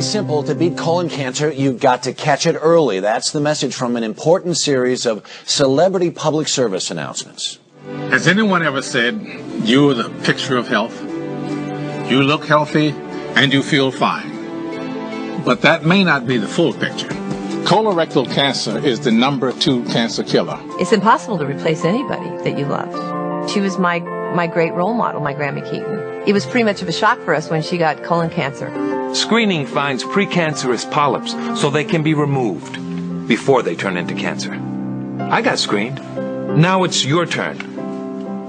pretty simple. To beat colon cancer, you've got to catch it early. That's the message from an important series of celebrity public service announcements. Has anyone ever said, you're the picture of health? You look healthy and you feel fine. But that may not be the full picture. Colorectal cancer is the #2 cancer killer. It's impossible to replace anybody that you loved. She was my great role model, my Grandma Keaton. It was pretty much of a shock for us when she got colon cancer. Screening finds precancerous polyps so they can be removed before they turn into cancer. I got screened. Now it's your turn.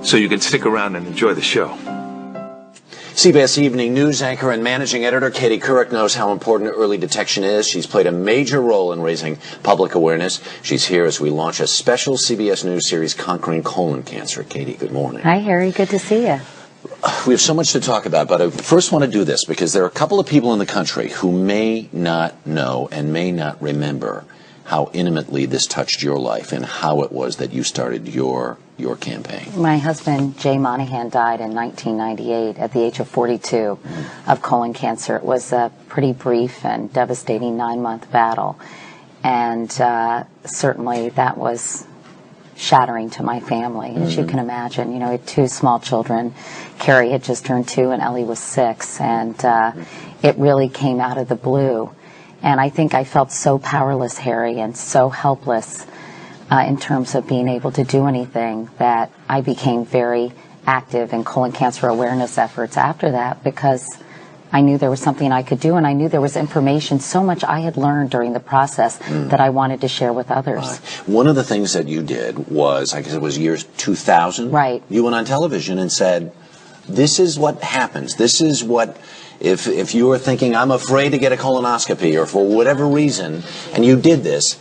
So you can stick around and enjoy the show. CBS Evening News anchor and managing editor Katie Couric knows how important early detection is. She's played a major role in raising public awareness. She's here as we launch a special CBS News series, Conquering Colon Cancer. Katie, good morning. Hi, Harry. Good to see you. We have so much to talk about, but I first want to do this because there are a couple of people in the country who may not know and may not remember how intimately this touched your life and how it was that you started your campaign. My husband, Jay Monahan, died in 1998 at the age of 42 of colon cancer. It was a pretty brief and devastating 9-month battle, and certainly that was shattering to my family, as you can imagine. You know, we had 2 small children. Carrie had just turned 2 and Ellie was 6, and it really came out of the blue. And I think I felt so powerless, Harry, and so helpless in terms of being able to do anything that I became very active in colon cancer awareness efforts after that, because I knew there was something I could do, and I knew there was information, so much I had learned during the process that I wanted to share with others. Right. One of the things that you did was, I guess it was year 2000. Right. You went on television and said, this is what happens. This is what, if you were thinking, I'm afraid to get a colonoscopy, or for whatever reason, and you did this,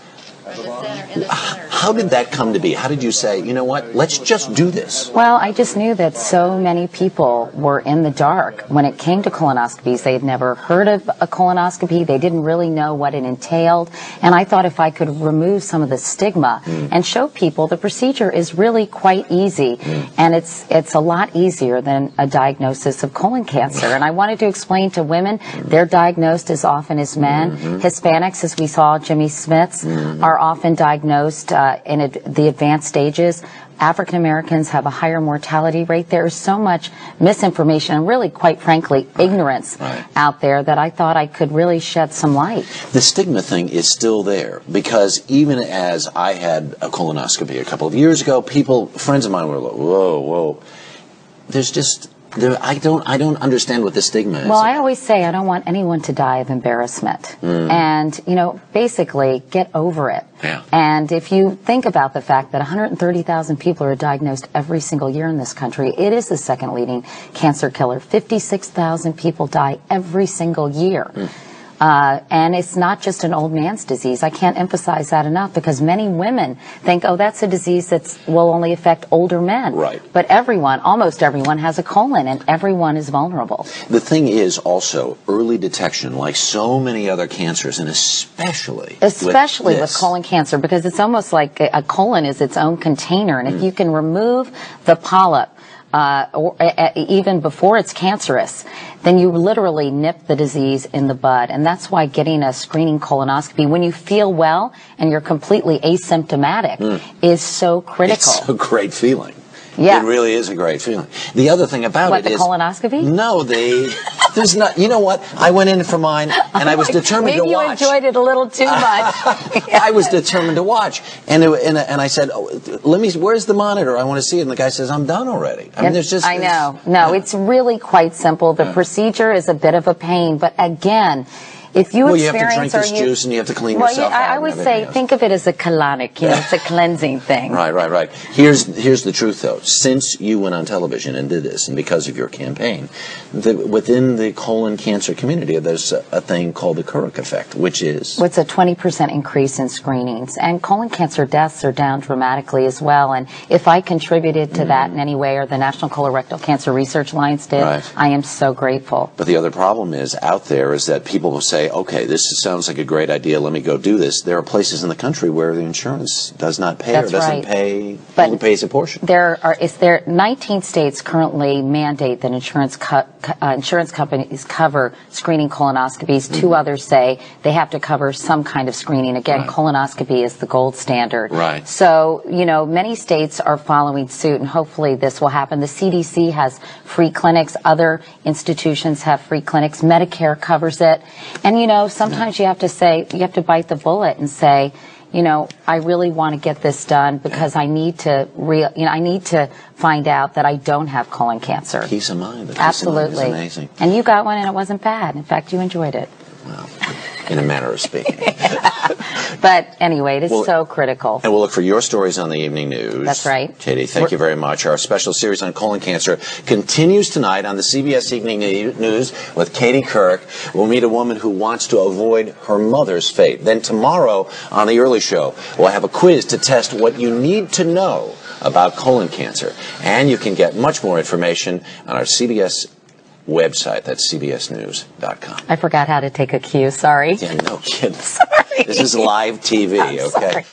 how did that come to be? How did you say, you know what, let's just do this? Well, I just knew that so many people were in the dark when it came to colonoscopies. They had never heard of a colonoscopy. They didn't really know what it entailed. And I thought if I could remove some of the stigma and show people the procedure is really quite easy, and it's a lot easier than a diagnosis of colon cancer. And I wanted to explain to women, they're diagnosed as often as men. Hispanics, as we saw, Jimmy Smiths, are often diagnosed in the advanced stages. African Americans have a higher mortality rate. There is so much misinformation and really, quite frankly, ignorance out there that I thought I could really shed some light. The stigma thing is still there, because even as I had a colonoscopy a couple of years ago, friends of mine were like, whoa. There's just... I don't understand what the stigma is. Well, I always say I don't want anyone to die of embarrassment. And, you know, basically get over it. Yeah. And if you think about the fact that 130,000 people are diagnosed every single year in this country, it is the second leading cancer killer. 56,000 people die every single year. And it's not just an old man's disease. I can't emphasize that enough, because many women think, oh, that's a disease that will only affect older men. Right. But everyone, almost everyone, has a colon, and everyone is vulnerable. The thing is also early detection, like so many other cancers, and especially with colon cancer, because it's almost like a colon is its own container, and if you can remove the polyp, or even before it's cancerous, then you literally nip the disease in the bud. And that's why getting a screening colonoscopy when you feel well and you're completely asymptomatic is so critical. It's a great feeling. Yeah. It really is a great feeling. The other thing about it is... What, the colonoscopy? No, there's not... You know what? I went in for mine, and I was determined to watch. Maybe you enjoyed it a little too much. I was determined to watch. And I said, where's the monitor? I want to see it. And the guy says, I'm done already. I mean, there's just... I know. No, it's really quite simple. The procedure is a bit of a pain, but again... If you you have to drink this juice and you have to clean yourself out. I would say, think of it as a colonic. You know, it's a cleansing thing. Right. Here's the truth, though. Since you went on television and did this, and because of your campaign, within the colon cancer community, there's a thing called the Couric effect, which is... It's a 20% increase in screenings. And colon cancer deaths are down dramatically as well. And if I contributed to that in any way, or the National Colorectal Cancer Research Alliance did, I am so grateful. But the other problem is, out there, is that people will say, say, okay, sounds like a great idea, let me go do this, there are places in the country where the insurance does not pay That's or doesn't right. pay, But only pays a portion. There 19 states currently mandate that insurance companies cover screening colonoscopies. 2 others say they have to cover some kind of screening. Again, Right. colonoscopy is the gold standard. Right. So, many states are following suit, and hopefully this will happen. The CDC has free clinics. Other institutions have free clinics. Medicare covers it. And, sometimes you have to bite the bullet and say, I really want to get this done because I need to find out that I don't have colon cancer. Peace of mind. The peace Absolutely. of mind is amazing. And you got one and it wasn't bad. In fact, you enjoyed it. Well, in a manner of speaking. But anyway, it is Well, so critical. And we'll look for your stories on the evening news. That's right. Katie, thank you very much. Our special series on colon cancer continues tonight on the CBS Evening News with Katie Couric. We'll meet a woman who wants to avoid her mother's fate. Then tomorrow on The Early Show, we'll have a quiz to test what you need to know about colon cancer. And you can get much more information on our CBS website. That's cbsnews.com. I forgot how to take a cue. Sorry. Yeah, no kidding. Sorry. This is live TV, I'm okay? sorry.